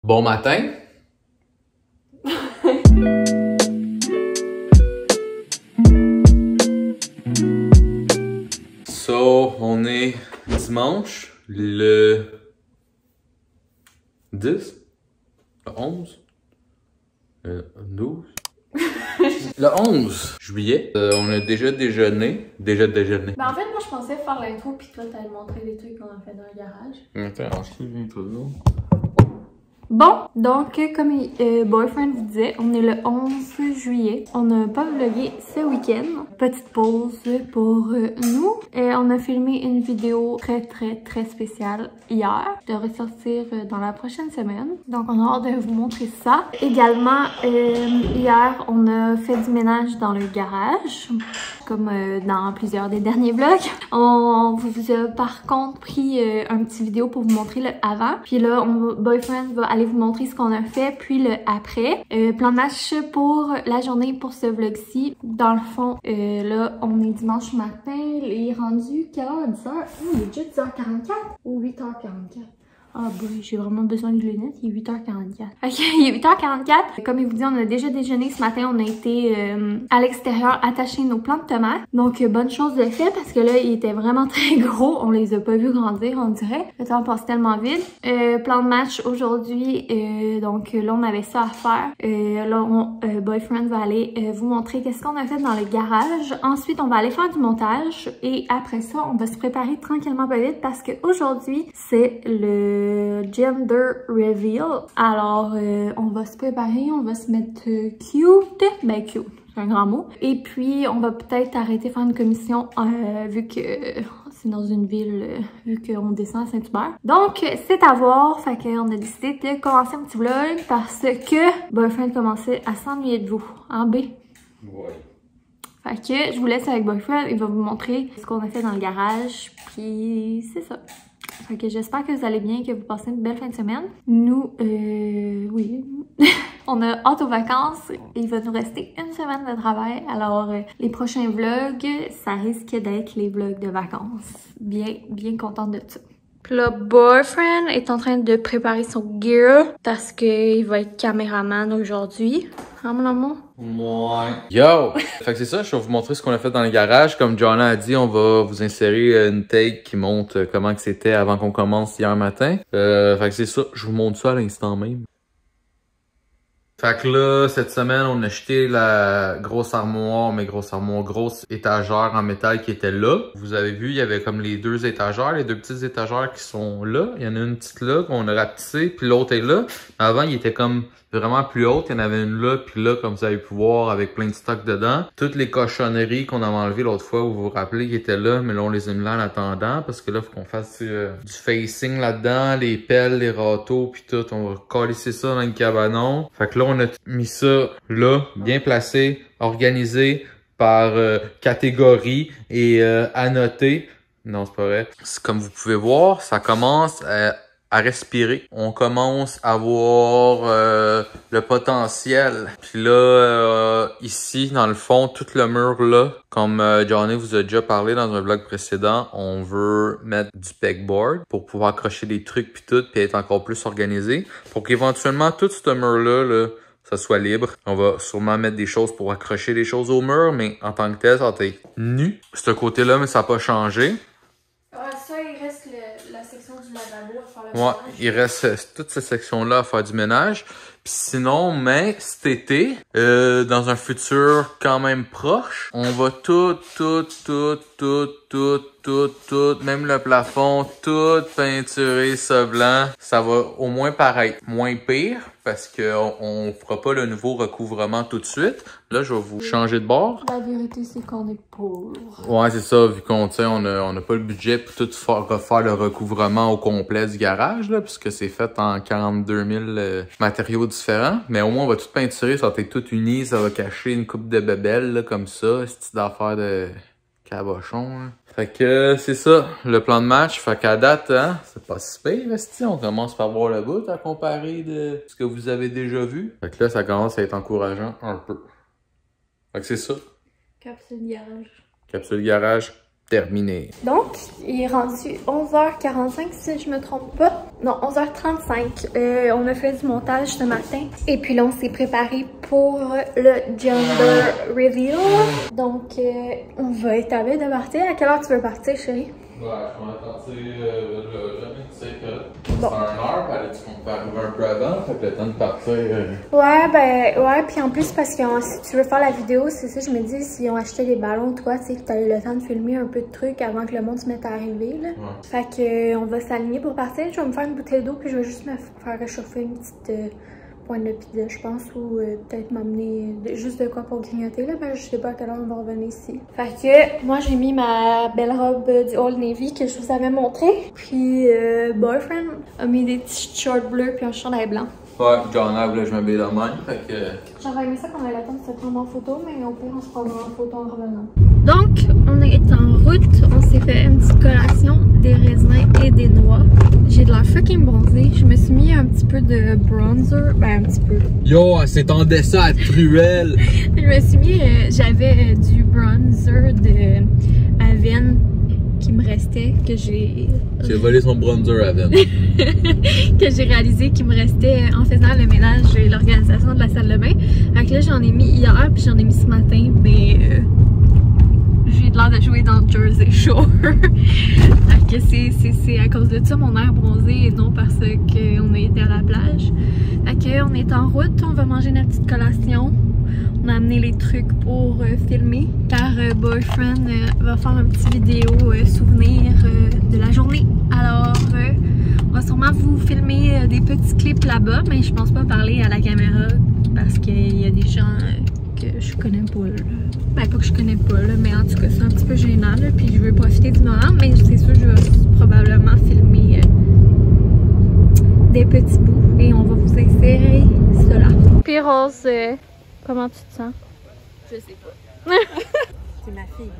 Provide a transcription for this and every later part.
Bon matin. On est dimanche, le 10, le 11, le 12, le 11 juillet. On a déjà déjeuné. Ben en fait, moi je pensais faire l'intro puis toi t'allais montrer les trucs qu'on a fait dans le garage. Attends, je suis l'intro. Bon, donc comme Boyfriend vous disait, on est le 11 juillet. On n'a pas vlogué ce week-end. Petite pause pour nous. On a filmé une vidéo très spéciale hier. Je devrais sortir dans la prochaine semaine. Donc on a hâte de vous montrer ça. Également, hier, on a fait du ménage dans le garage. Comme dans plusieurs des derniers vlogs. On vous a par contre pris un petit vidéo pour vous montrer le avant. Puis là, Boyfriend va aller vous montrer ce qu'on a fait, puis le après. Plan de match pour la journée pour ce vlog-ci. Dans le fond, là, on est dimanche matin. Il est rendu quelle heure? 10h? Oh, il est déjà 10h44 ou 8h44? Ah boy, j'ai vraiment besoin de lunettes, il est 8h44. Ok, il est 8h44. Comme il vous dit, on a déjà déjeuné ce matin. On a été à l'extérieur attacher nos plants de tomates. Donc, bonne chose de fait parce que là, il était vraiment très gros. On les a pas vus grandir, on dirait. Le temps passe tellement vite. Plan de match aujourd'hui. Donc là, on avait ça à faire. Là, Boyfriend va aller vous montrer qu'est-ce qu'on a fait dans le garage. Ensuite, on va aller faire du montage. Et après ça, on va se préparer tranquillement pas vite parce qu'aujourd'hui, c'est le gender reveal. Alors, on va se préparer, on va se mettre cute. Ben, cute, c'est un grand mot. Et puis, on va peut-être arrêter de faire une commission vu que c'est dans une ville, vu qu'on descend à Saint-Hubert. Donc, c'est à voir. Fait qu'on a décidé de commencer un petit vlog parce que Boyfriend commençait à s'ennuyer de vous. En B. Ouais. Fait que je vous laisse avec Boyfriend. Il va vous montrer ce qu'on a fait dans le garage. Puis, c'est ça. Fait que j'espère que vous allez bien, que vous passez une belle fin de semaine. Nous, oui, on a hâte aux vacances. Il va nous rester une semaine de travail. Alors, les prochains vlogs, ça risque d'être les vlogs de vacances. Bien contente de ça. Puis là, Boyfriend est en train de préparer son gear parce qu'il va être caméraman aujourd'hui. Hein, mon amour? Ouais. Yo! Fait que c'est ça, je vais vous montrer ce qu'on a fait dans le garage. Comme Joanna a dit, on va vous insérer une take qui montre comment que c'était avant qu'on commence hier matin. Fait que c'est ça, je vous montre ça à l'instant même. Fait que là, cette semaine, on a jeté la grosse grosse étagère en métal qui était là. Vous avez vu, il y avait comme les deux étagères, les deux petites étagères qui sont là. Il y en a une petite là qu'on a rapetissée, puis l'autre est là. Avant, il était comme vraiment plus haute. Il y en avait une là, puis là, comme vous avez pu voir, avec plein de stock dedans. Toutes les cochonneries qu'on avait enlevées l'autre fois, vous vous rappelez, qui étaient là, mais là, on les a mis là en attendant, parce que là, faut qu'on fasse du facing là-dedans, les pelles, les râteaux, puis tout. On va calisser ça dans le cabanon. Fait que là, on a mis ça là, bien placé, organisé par catégorie et annoté. Non, c'est pas vrai. Comme vous pouvez voir, ça commence à respirer. On commence à voir le potentiel. Puis là, ici, dans le fond, tout le mur là, comme Johnny vous a déjà parlé dans un vlog précédent, on veut mettre du pegboard pour pouvoir accrocher des trucs puis tout, puis être encore plus organisé. Pour qu'éventuellement, tout ce mur-là, ça soit libre. On va sûrement mettre des choses pour accrocher des choses au mur, mais en tant que tel, ça va être nu. Ce côté-là, mais ça n'a pas changé. Ça, il reste la section du lavabo à faire le Ouais, ménage. il reste toute cette section-là à faire du ménage. Puis sinon, mais cet été, dans un futur quand même proche, on va tout, même le plafond, tout peinturer ça blanc. Ça va au moins paraître moins pire parce qu'on fera pas le nouveau recouvrement tout de suite. Là, je vais vous changer de bord. La vérité, c'est qu'on est pauvre. Ouais, c'est ça, vu qu'on on a pas le budget pour tout refaire le recouvrement au complet du garage, là, puisque c'est fait en 42 000 matériaux différents. Mais au moins, on va tout peinturer, ça va être tout uni, ça va cacher une coupe de bébelles, là, comme ça, cette d'affaire de cabochon, hein. Fait que c'est ça, le plan de match. Fait qu'à date, hein, c'est pas si pire, on commence par voir le bout à comparer de ce que vous avez déjà vu. Fait que là, ça commence à être encourageant un peu. Fait que c'est ça. Capsule garage. Capsule garage. terminé. Donc, il est rendu 11h45 si je me trompe pas. Non, 11h35. On a fait du montage ce matin. Et puis là, on s'est préparé pour le gender reveal. Donc, on va être à veille de partir. À quelle heure tu veux partir, chérie? Ouais, je vais partir jamais, tu sais que bon. C'est 1 heure, puis tu peux arriver un peu avant, fait que le temps de partir. Ouais, puis en plus, parce que si tu veux faire la vidéo, c'est ça, je me dis, si on achetait des ballons, toi, tu sais, que t'as eu le temps de filmer un peu de trucs avant que le monde se mette à arriver, là. Ouais. Fait que, on va s'aligner pour partir. Je vais me faire une bouteille d'eau, puis je vais juste me faire réchauffer une petite pointe de pizza, je pense, ou peut-être m'amener juste de quoi pour grignoter, là, ben je sais pas à quelle heure on va revenir ici. Fait que, moi, j'ai mis ma belle robe du Old Navy que je vous avais montré, puis Boyfriend a mis des petits shorts bleus puis un chandail blanc. Ouais, Joanna voulait que je m'habille de même, fait que... J'aurais aimé ça qu'on ait le temps de se prendre en photo, mais au pire, on se prendra en photo en revenant. Donc, on est en route, on s'est fait une petite collation, des raisins et des noix. J'ai de l'air fucking bronzée, je me suis mis un petit peu de bronzer, ben un petit peu. Yo, elle s'étendait ça à truelle! Je me suis mis, j'avais du bronzer de Avène qui me restait, que j'ai... J'ai volé son bronzer Avène. que j'ai réalisé qu'il me restait en faisant le ménage et l'organisation de la salle de bain. Donc là, j'en ai mis hier, puis j'en ai mis ce matin, mais j'ai l'air de jouer dans Jersey Shore. Donc c'est à cause de ça mon air bronzé et non parce qu'on a été à la plage. Donc on est en route, on va manger notre petite collation. On a amené les trucs pour filmer car Boyfriend va faire une petite vidéo souvenir de la journée. Alors on va sûrement vous filmer des petits clips là-bas, mais je pense pas parler à la caméra parce qu'il y a des gens que je connais pas là. Ben pas que je connais pas là, mais en tout cas c'est un petit peu gênant là, puis je veux profiter du moment, mais c'est sûr je vais probablement filmer des petits bouts et on va vous insérer cela. Puis Rose, comment tu te sens? Je sais pas. C'est ma fille.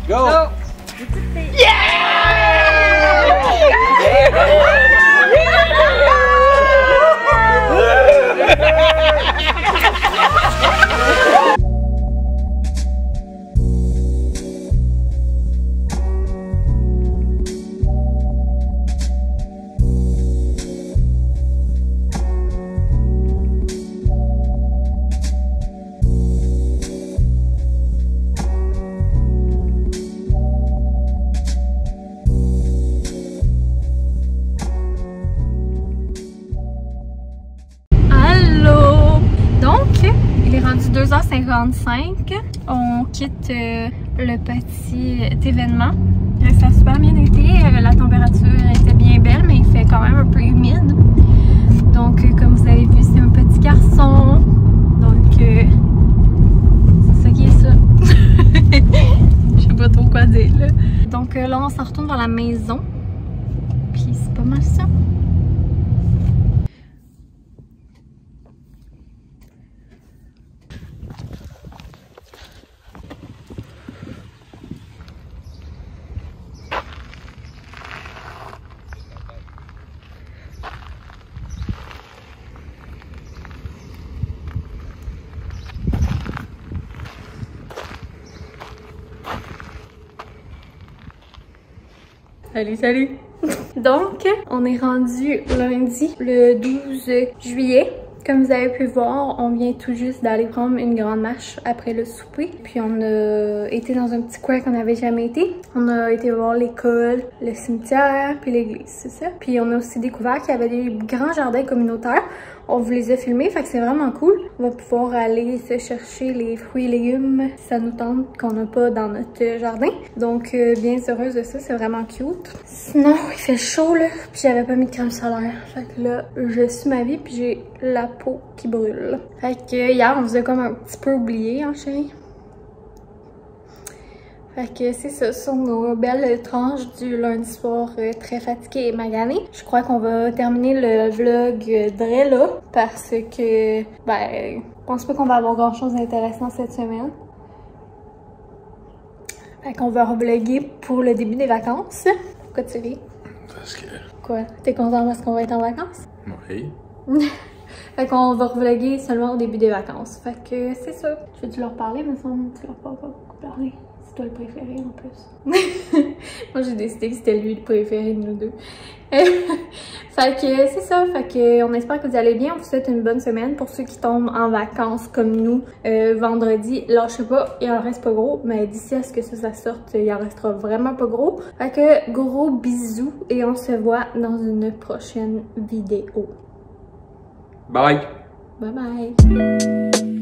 Go! Il est rendu 2h55. On quitte le petit événement. Ça a super bien été. La température était bien belle, mais il fait quand même un peu humide. Donc, comme vous avez vu, c'est un petit garçon. Donc, c'est ça qui est ça. Je sais pas trop quoi dire là. Donc là, on s'en retourne vers la maison. Puis c'est pas mal ça. Salut, salut! Donc, on est rendu lundi, le 12 juillet. Comme vous avez pu voir, on vient tout juste d'aller prendre une grande marche après le souper. Puis on a été dans un petit coin qu'on n'avait jamais été. On a été voir l'école, le cimetière, puis l'église, c'est ça. Puis on a aussi découvert qu'il y avait des grands jardins communautaires. on vous les a filmés, fait que c'est vraiment cool. On va pouvoir aller se chercher les fruits et légumes si ça nous tente qu'on n'a pas dans notre jardin. Donc bien heureuse de ça, c'est vraiment cute. Sinon, il fait chaud là, puis j'avais pas mis de crème solaire. Fait que là, je suis ma vie puis j'ai la peau qui brûle. Fait que hier, on vous a comme un petit peu oublié, hein chérie? Fait que c'est ça, sur nos belles tranches du lundi soir très fatiguée et maganée. Je crois qu'on va terminer le vlog dre là parce que, ben, je pense pas qu'on va avoir grand chose d'intéressant cette semaine. Fait qu'on va revlogger pour le début des vacances. Pourquoi tu ris? Parce que... Quoi? T'es content parce qu'on va être en vacances? Oui. Fait qu'on va revlogger seulement au début des vacances. Fait que c'est ça. Je vais-tu leur parler? Mais ça, tu leur parles pas beaucoup parler. C'est toi le préféré en plus. Moi j'ai décidé que c'était lui le préféré de nous deux. Fait que c'est ça. Fait que on espère que vous allez bien. On vous souhaite une bonne semaine. Pour ceux qui tombent en vacances comme nous, vendredi, lâchez pas, il en reste pas gros. Mais d'ici à ce que ça sorte, il en restera vraiment pas gros. Fait que gros bisous et on se voit dans une prochaine vidéo. Bye! Bye bye!